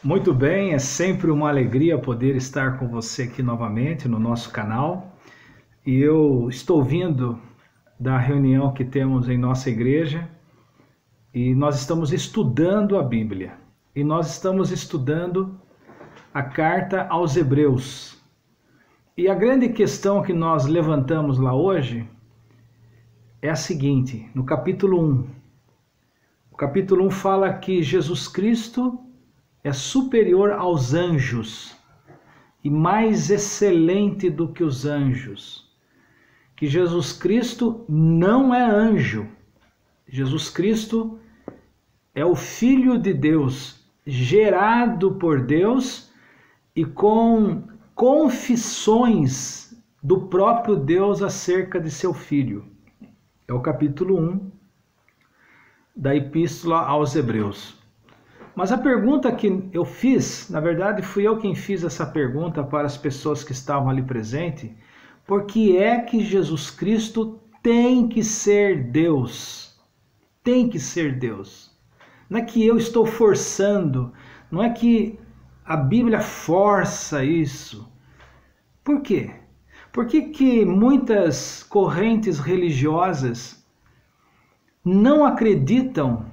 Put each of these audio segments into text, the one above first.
Muito bem, é sempre uma alegria poder estar com você aqui novamente no nosso canal. E eu estou vindo da reunião que temos em nossa igreja e nós estamos estudando a Bíblia. E nós estamos estudando a carta aos Hebreus. E a grande questão que nós levantamos lá hoje é a seguinte, no capítulo 1. O capítulo 1 fala que Jesus Cristo é superior aos anjos e mais excelente do que os anjos. Que Jesus Cristo não é anjo. Jesus Cristo é o Filho de Deus, gerado por Deus e com confissões do próprio Deus acerca de seu Filho. É o capítulo 1 da Epístola aos Hebreus. Mas a pergunta que eu fiz, na verdade fui eu quem fiz essa pergunta para as pessoas que estavam ali presentes, por que é que Jesus Cristo tem que ser Deus? Tem que ser Deus. Não é que eu estou forçando, não é que a Bíblia força isso. Por quê? Por que muitas correntes religiosas não acreditam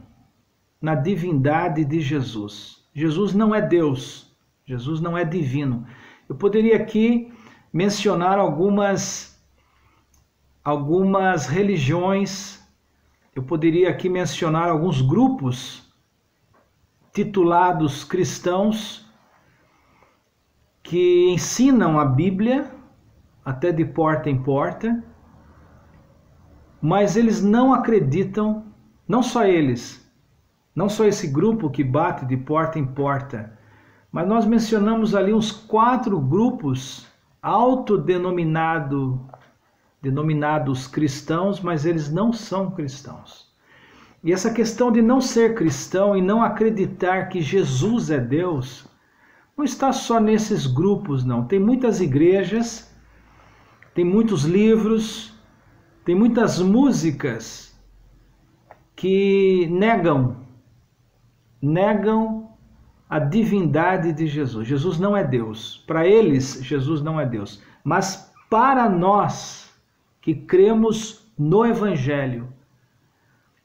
na divindade de Jesus? Jesus não é Deus, Jesus não é divino. Eu poderia aqui mencionar algumas religiões, eu poderia aqui mencionar alguns grupos titulados cristãos que ensinam a Bíblia até de porta em porta, mas eles não acreditam, não só eles, não só esse grupo que bate de porta em porta, mas nós mencionamos ali uns 4 grupos denominados cristãos, mas eles não são cristãos. E essa questão de não ser cristão e não acreditar que Jesus é Deus, não está só nesses grupos, não. Tem muitas igrejas, tem muitos livros, tem muitas músicas que negam a divindade de Jesus. Jesus não é Deus. Para eles, Jesus não é Deus. Mas para nós que cremos no Evangelho,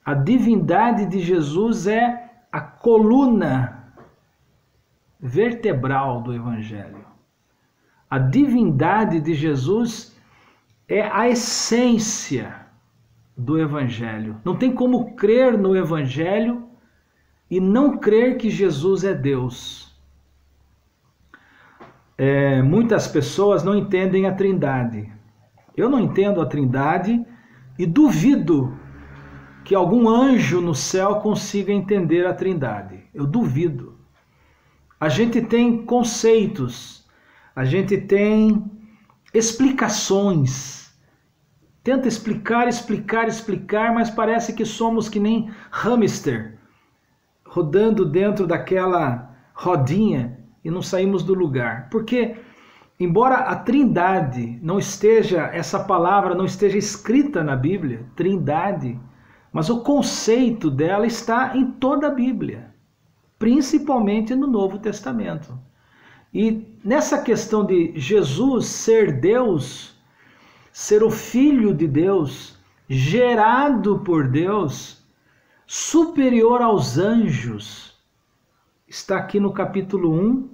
a divindade de Jesus é a coluna vertebral do Evangelho. A divindade de Jesus é a essência do Evangelho. Não tem como crer no Evangelho e não crer que Jesus é Deus. Muitas pessoas não entendem a Trindade. Eu não entendo a Trindade e duvido que algum anjo no céu consiga entender a Trindade. Eu duvido. A gente tem conceitos, a gente tem explicações. Tenta explicar, mas parece que somos que nem hamster, rodando dentro daquela rodinha e não saímos do lugar. Porque, embora a Trindade não esteja, essa palavra não esteja escrita na Bíblia, Trindade, mas o conceito dela está em toda a Bíblia, principalmente no Novo Testamento. E nessa questão de Jesus ser Deus, ser o Filho de Deus, gerado por Deus, superior aos anjos, está aqui no capítulo 1,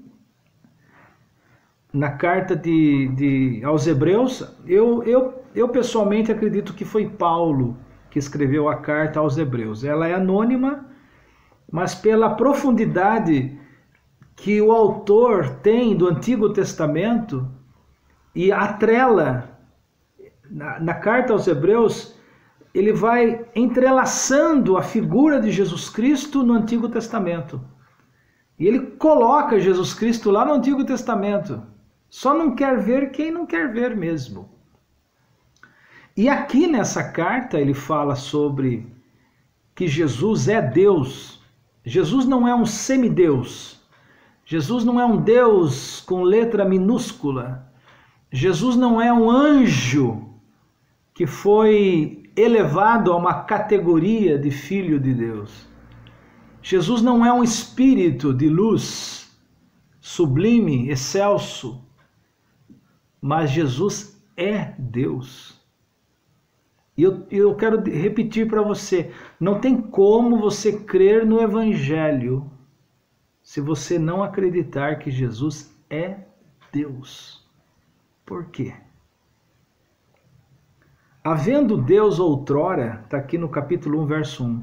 na carta aos Hebreus. Eu pessoalmente acredito que foi Paulo que escreveu a carta aos Hebreus. Ela é anônima, mas pela profundidade que o autor tem do Antigo Testamento e atrela na carta aos Hebreus, ele vai entrelaçando a figura de Jesus Cristo no Antigo Testamento. E ele coloca Jesus Cristo lá no Antigo Testamento. Só não quer ver quem não quer ver mesmo. E aqui nessa carta ele fala sobre que Jesus é Deus. Jesus não é um semideus. Jesus não é um Deus com letra minúscula. Jesus não é um anjo que foi elevado a uma categoria de filho de Deus. Jesus não é um espírito de luz, sublime, excelso, mas Jesus é Deus. E eu quero repetir para você, não tem como você crer no Evangelho se você não acreditar que Jesus é Deus. Por quê? Havendo Deus outrora, está aqui no capítulo 1, verso 1,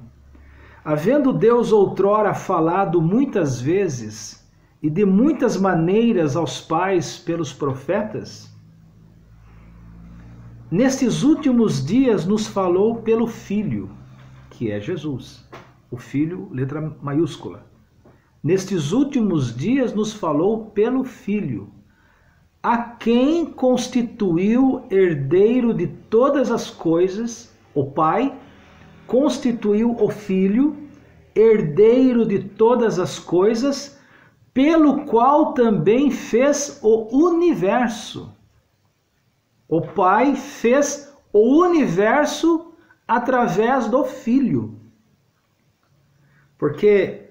havendo Deus outrora falado muitas vezes e de muitas maneiras aos pais pelos profetas, nestes últimos dias nos falou pelo Filho, que é Jesus. O Filho, letra maiúscula. Nestes últimos dias nos falou pelo Filho, a quem constituiu herdeiro de todas as coisas. O Pai constituiu o Filho herdeiro de todas as coisas, pelo qual também fez o universo. O Pai fez o universo através do Filho. Porque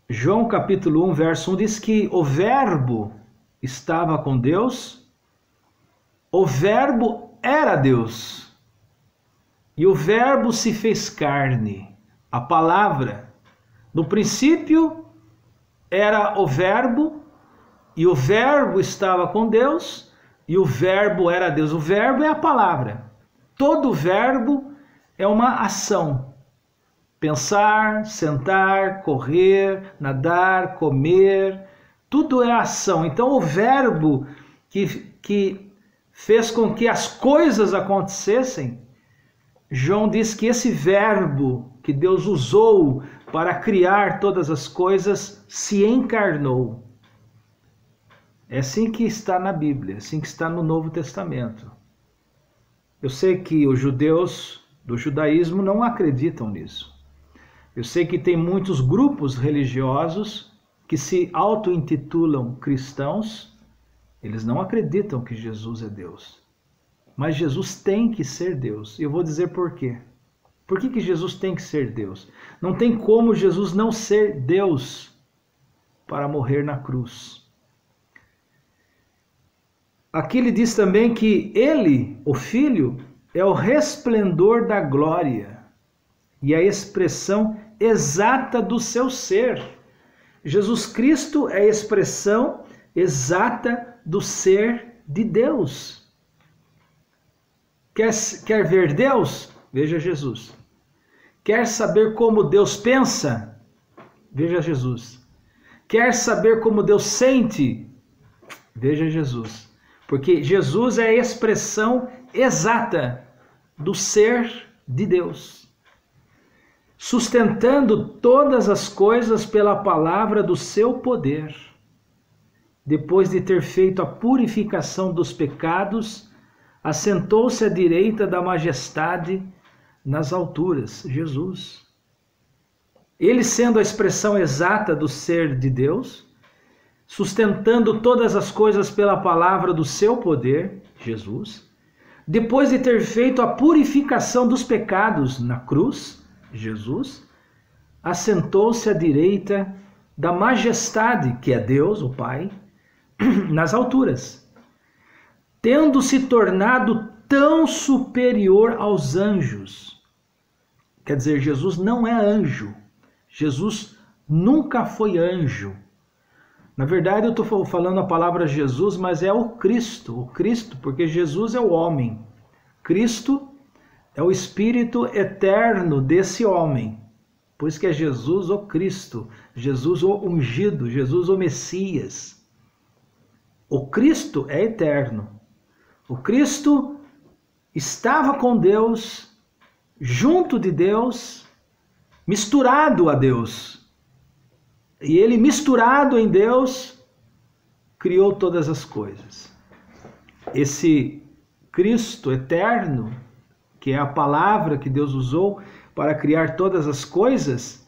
João capítulo 1, verso 1 diz que o Verbo estava com Deus, o Verbo era Deus, e o Verbo se fez carne, a palavra. No princípio era o Verbo, e o Verbo estava com Deus, e o Verbo era Deus. O Verbo é a palavra. Todo verbo é uma ação. Pensar, sentar, correr, nadar, comer, tudo é ação. Então o verbo que fez com que as coisas acontecessem, João diz que esse verbo que Deus usou para criar todas as coisas se encarnou. É assim que está na Bíblia, assim que está no Novo Testamento. Eu sei que os judeus do judaísmo não acreditam nisso. Eu sei que tem muitos grupos religiosos que se auto-intitulam cristãos, eles não acreditam que Jesus é Deus. Mas Jesus tem que ser Deus. E eu vou dizer por quê. Por que Jesus tem que ser Deus? Não tem como Jesus não ser Deus para morrer na cruz. Aqui ele diz também que ele, o Filho, é o resplendor da glória e a expressão exata do seu ser. Jesus Cristo é a expressão exata do ser de Deus. Quer ver Deus? Veja Jesus. Quer saber como Deus pensa? Veja Jesus. Quer saber como Deus sente? Veja Jesus. Porque Jesus é a expressão exata do ser de Deus, sustentando todas as coisas pela palavra do seu poder. Depois de ter feito a purificação dos pecados, assentou-se à direita da majestade nas alturas. Jesus. Ele sendo a expressão exata do ser de Deus, sustentando todas as coisas pela palavra do seu poder, Jesus. Depois de ter feito a purificação dos pecados na cruz, Jesus, assentou-se à direita da majestade, que é Deus, o Pai, nas alturas, tendo se tornado tão superior aos anjos. Quer dizer, Jesus não é anjo. Jesus nunca foi anjo. Na verdade, eu estou falando a palavra Jesus, mas é o Cristo, porque Jesus é o homem. Cristo é o Espírito eterno desse homem. Por isso que é Jesus o Cristo, Jesus o ungido, Jesus o Messias. O Cristo é eterno. O Cristo estava com Deus, junto de Deus, misturado a Deus. E ele, misturado em Deus, criou todas as coisas. Esse Cristo eterno, que é a palavra que Deus usou para criar todas as coisas,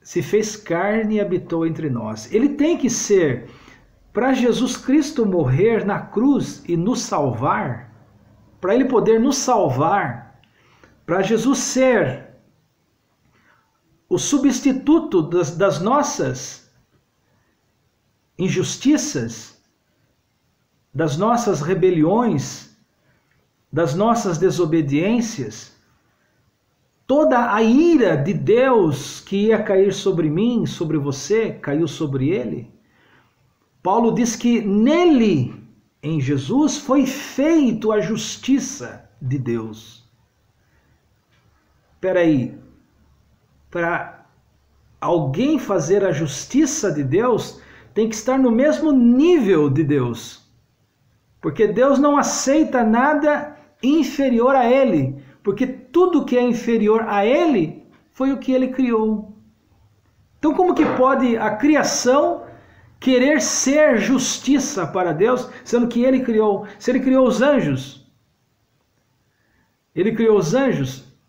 se fez carne e habitou entre nós. Ele tem que ser, para Jesus Cristo morrer na cruz e nos salvar, para ele poder nos salvar, para Jesus ser o substituto das nossas injustiças, das nossas rebeliões, das nossas desobediências, toda a ira de Deus que ia cair sobre mim, sobre você, caiu sobre ele. Paulo diz que nele, em Jesus, foi feito a justiça de Deus. Espera aí, para alguém fazer a justiça de Deus, tem que estar no mesmo nível de Deus. Porque Deus não aceita nada inferior a Ele. Porque tudo que é inferior a Ele foi o que Ele criou. Então como que pode a criação querer ser justiça para Deus, sendo que Ele criou? Se Ele criou os anjos,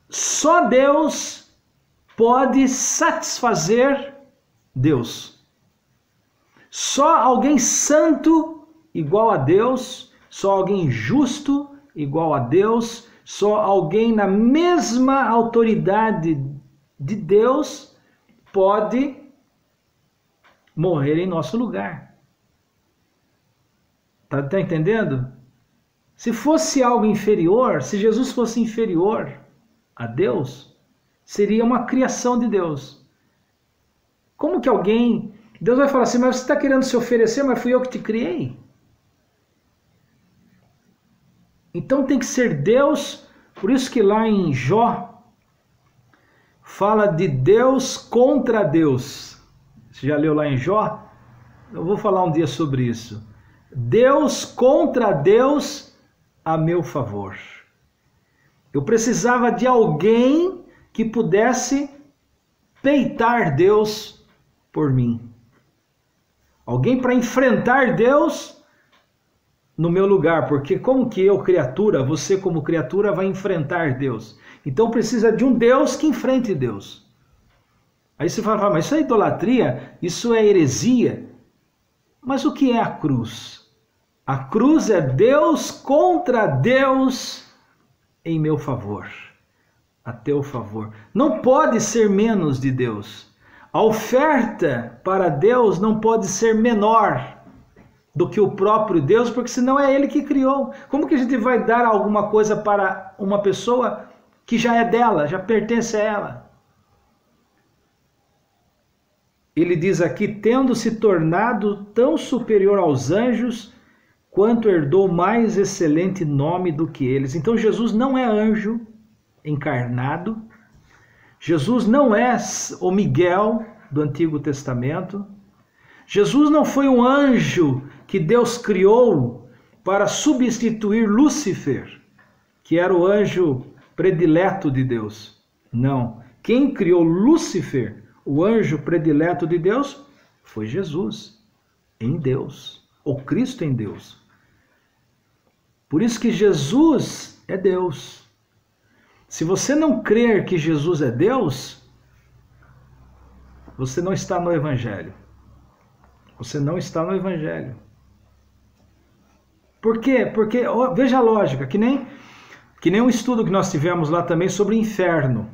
só Deus pode satisfazer Deus. Só alguém santo igual a Deus, só alguém justo igual a Deus, só alguém na mesma autoridade de Deus pode morrer em nosso lugar. Tá entendendo? Se fosse algo inferior, se Jesus fosse inferior a Deus, seria uma criação de Deus. Como que alguém... Deus vai falar assim, mas você está querendo se oferecer, mas fui eu que te criei. Então tem que ser Deus, por isso que lá em Jó, fala de Deus contra Deus. Você já leu lá em Jó? Eu vou falar um dia sobre isso. Deus contra Deus a meu favor. Eu precisava de alguém que pudesse peitar Deus por mim. Alguém para enfrentar Deus no meu lugar, porque como que eu, criatura, você como criatura vai enfrentar Deus? Então precisa de um Deus que enfrente Deus. Aí você fala, mas isso é idolatria, isso é heresia. Mas o que é a cruz? A cruz é Deus contra Deus em meu favor, a teu favor. Não pode ser menos de Deus. A oferta para Deus não pode ser menor do que o próprio Deus, porque senão é Ele que criou. Como que a gente vai dar alguma coisa para uma pessoa que já é dela, já pertence a ela? Ele diz aqui, tendo se tornado tão superior aos anjos, quanto herdou mais excelente nome do que eles. Então Jesus não é anjo encarnado, Jesus não é o Miguel do Antigo Testamento, Jesus não foi um anjo que Deus criou para substituir Lúcifer, que era o anjo predileto de Deus. Não. Quem criou Lúcifer, o anjo predileto de Deus, foi Jesus, em Deus, ou Cristo em Deus. Por isso que Jesus é Deus. Se você não crer que Jesus é Deus, você não está no Evangelho. Você não está no Evangelho. Por quê? Porque, veja a lógica, que nem um estudo que nós tivemos lá também sobre o inferno.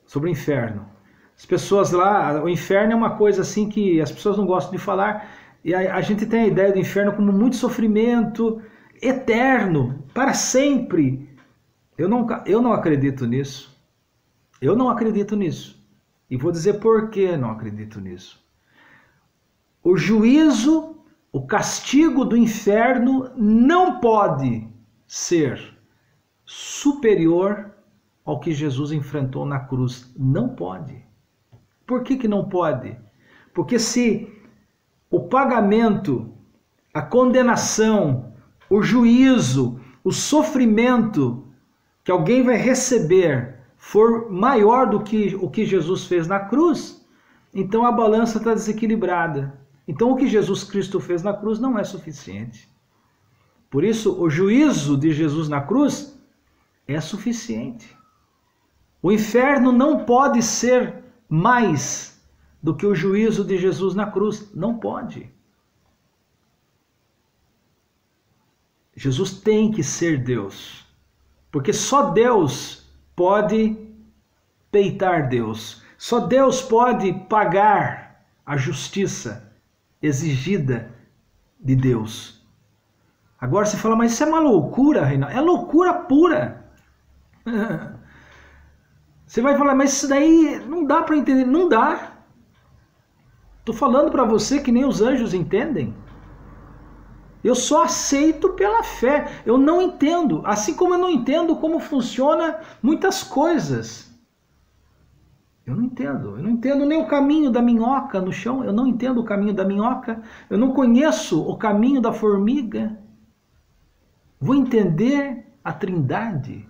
Sobre o inferno. As pessoas lá, o inferno é uma coisa assim que as pessoas não gostam de falar, e a gente tem a ideia do inferno como muito sofrimento, eterno, para sempre. Eu não acredito nisso. Eu não acredito nisso. E vou dizer por que não acredito nisso. O juízo, o castigo do inferno não pode ser superior ao que Jesus enfrentou na cruz. Não pode. Por que não pode? Porque se o pagamento, a condenação, o juízo, o sofrimento que alguém vai receber for maior do que o que Jesus fez na cruz, então a balança está desequilibrada. Então o que Jesus Cristo fez na cruz não é suficiente. Por isso o juízo de Jesus na cruz é suficiente. O inferno não pode ser mais do que o juízo de Jesus na cruz. Não pode. Jesus tem que ser Deus. Porque só Deus pode peitar Deus. Só Deus pode pagar a justiça exigida de Deus. Agora você fala, mas isso é uma loucura, Reinaldo. É loucura pura. Você vai falar, mas isso daí não dá para entender. Não dá. Estou falando para você que nem os anjos entendem. Eu só aceito pela fé. Eu não entendo. Assim como eu não entendo como funciona muitas coisas. Eu não entendo. Eu não entendo nem o caminho da minhoca no chão. Eu não entendo o caminho da minhoca. Eu não conheço o caminho da formiga. Vou entender a Trindade.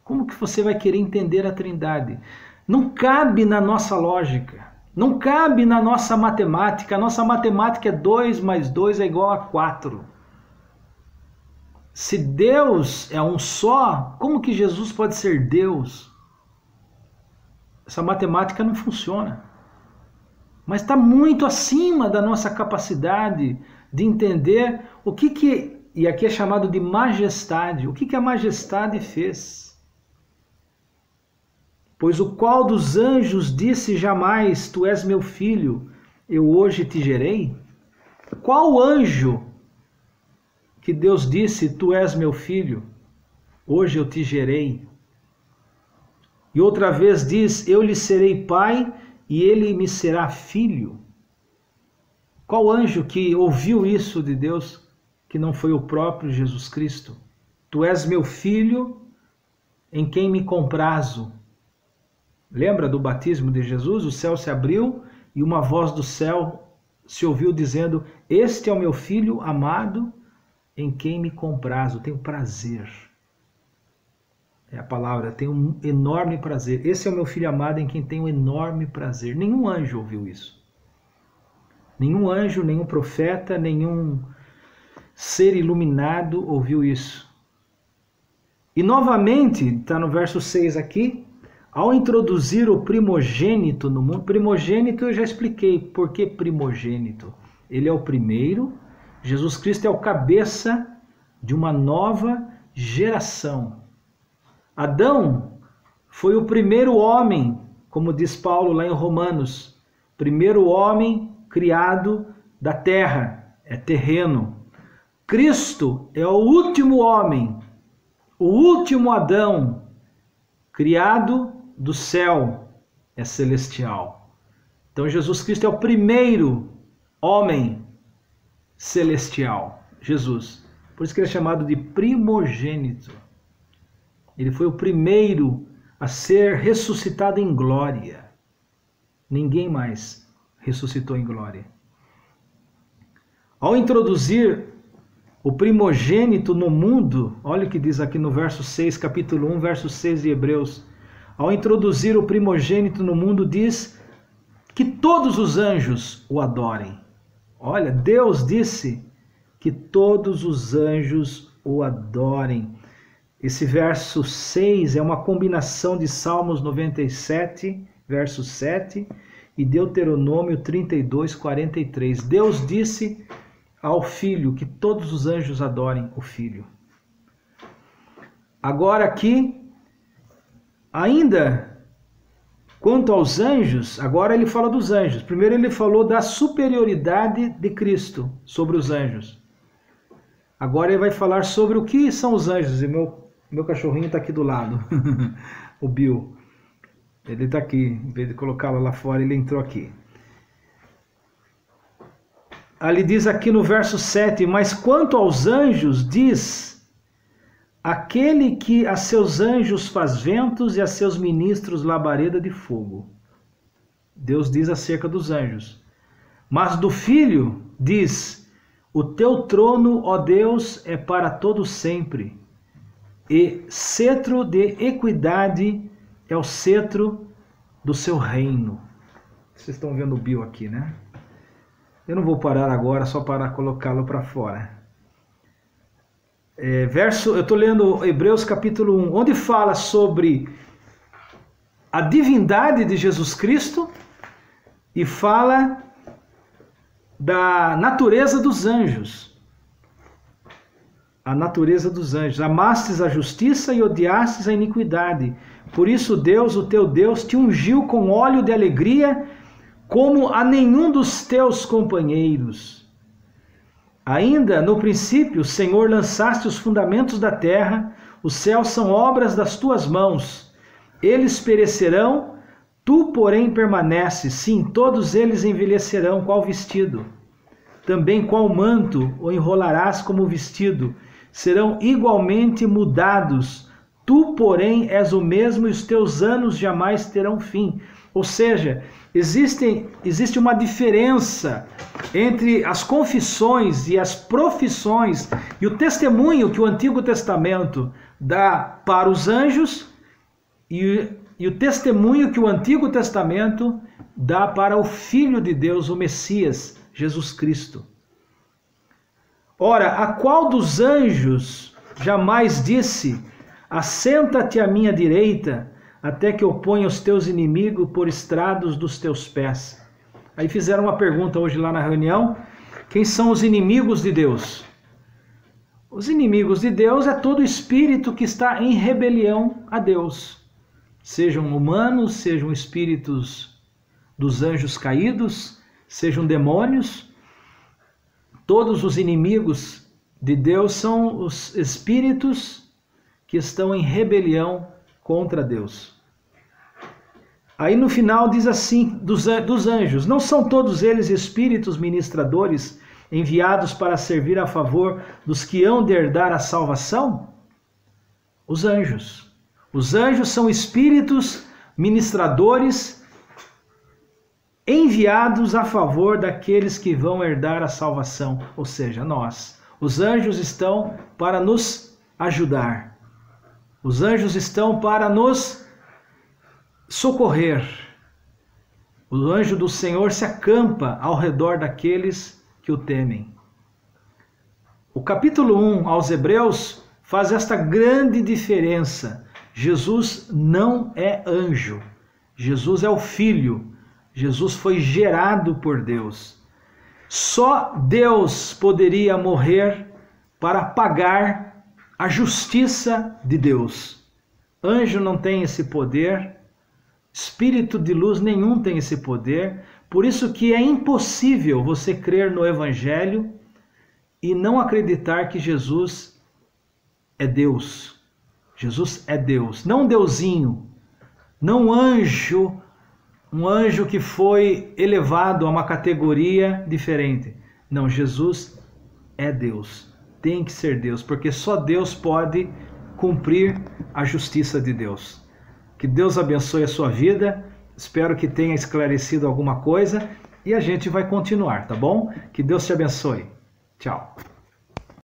Como que você vai querer entender a Trindade? Não cabe na nossa lógica. Não cabe na nossa matemática. A nossa matemática é 2 mais 2 é igual a 4. Se Deus é um só, como que Jesus pode ser Deus? Essa matemática não funciona. Mas está muito acima da nossa capacidade de entender o que e aqui é chamado de majestade. O que a majestade fez? Pois o qual dos anjos disse jamais, tu és meu filho, eu hoje te gerei? Qual anjo que Deus disse, tu és meu filho, hoje eu te gerei? E outra vez diz, eu lhe serei pai e ele me será filho. Qual anjo que ouviu isso de Deus, que não foi o próprio Jesus Cristo? Tu és meu filho, em quem me comprazo. Lembra do batismo de Jesus? O céu se abriu e uma voz do céu se ouviu dizendo, este é o meu filho amado, em quem me comprazo. Tenho prazer. É a palavra, tenho um enorme prazer. Esse é o meu filho amado em quem tenho enorme prazer. Nenhum anjo ouviu isso. Nenhum anjo, nenhum profeta, nenhum ser iluminado ouviu isso. E novamente, está no verso 6 aqui, ao introduzir o primogênito no mundo, primogênito eu já expliquei, por que primogênito? Ele é o primeiro, Jesus Cristo é o cabeça de uma nova geração. Adão foi o primeiro homem, como diz Paulo lá em Romanos, primeiro homem criado da terra, é terreno. Cristo é o último homem, o último Adão, criado do céu, é celestial. Então Jesus Cristo é o primeiro homem celestial, Jesus. Por isso que ele é chamado de primogênito. Ele foi o primeiro a ser ressuscitado em glória. Ninguém mais ressuscitou em glória. Ao introduzir o primogênito no mundo, olha o que diz aqui no verso 6, capítulo 1, verso 6 de Hebreus. Ao introduzir o primogênito no mundo, diz que todos os anjos o adorem. Olha, Deus disse que todos os anjos o adorem. Esse verso 6 é uma combinação de Salmos 97, verso 7, e Deuteronômio 32, 43. Deus disse ao Filho que todos os anjos adorem o Filho. Agora aqui, ainda quanto aos anjos, agora ele fala dos anjos. Primeiro ele falou da superioridade de Cristo sobre os anjos. Agora ele vai falar sobre o que são os anjos. E meu cachorrinho está aqui do lado, o Bill. Ele está aqui, em vez de colocá-lo lá fora, ele entrou aqui. Ali diz aqui no verso 7, mas quanto aos anjos, diz, aquele que a seus anjos faz ventos e a seus ministros labareda de fogo. Deus diz acerca dos anjos. Mas do Filho, diz, o teu trono, ó Deus, é para todo sempre, e cetro de equidade é o cetro do seu reino. Vocês estão vendo o Bill aqui, né? Eu não vou parar agora só para colocá-lo para fora. Eu estou lendo Hebreus capítulo 1, onde fala sobre a divindade de Jesus Cristo e fala da natureza dos anjos. A natureza dos anjos. Amastes a justiça e odiastes a iniquidade. Por isso Deus, o teu Deus, te ungiu com óleo de alegria como a nenhum dos teus companheiros. Ainda no princípio, Senhor, lançaste os fundamentos da terra, os céus são obras das tuas mãos. Eles perecerão, tu, porém, permaneces. Sim, todos eles envelhecerão, qual vestido. Também qual manto o enrolarás como vestido. Serão igualmente mudados. Tu, porém, és o mesmo e os teus anos jamais terão fim. Ou seja, existe uma diferença entre as confissões e as profissões e o testemunho que o Antigo Testamento dá para os anjos e o testemunho que o Antigo Testamento dá para o Filho de Deus, o Messias, Jesus Cristo. Ora, a qual dos anjos jamais disse: assenta-te à minha direita, até que eu ponha os teus inimigos por estrados dos teus pés? Aí fizeram uma pergunta hoje lá na reunião: quem são os inimigos de Deus? Os inimigos de Deus é todo espírito que está em rebelião a Deus. Sejam humanos, sejam espíritos dos anjos caídos, sejam demônios. Todos os inimigos de Deus são os espíritos que estão em rebelião contra Deus. Aí no final diz assim, dos anjos: não são todos eles espíritos ministradores enviados para servir a favor dos que hão de herdar a salvação? Os anjos. Os anjos são espíritos ministradores enviados a favor daqueles que vão herdar a salvação, ou seja, nós. Os anjos estão para nos ajudar. Os anjos estão para nos socorrer. O anjo do Senhor se acampa ao redor daqueles que o temem. O capítulo 1 aos Hebreus faz esta grande diferença. Jesus não é anjo. Jesus é o Filho. Jesus foi gerado por Deus. Só Deus poderia morrer para pagar a justiça de Deus. Anjo não tem esse poder, espírito de luz nenhum tem esse poder, por isso que é impossível você crer no Evangelho e não acreditar que Jesus é Deus. Jesus é Deus, não um deusinho, não um anjo que foi elevado a uma categoria diferente. Não, Jesus é Deus. Tem que ser Deus, porque só Deus pode cumprir a justiça de Deus. Que Deus abençoe a sua vida. Espero que tenha esclarecido alguma coisa e a gente vai continuar, tá bom? Que Deus te abençoe. Tchau.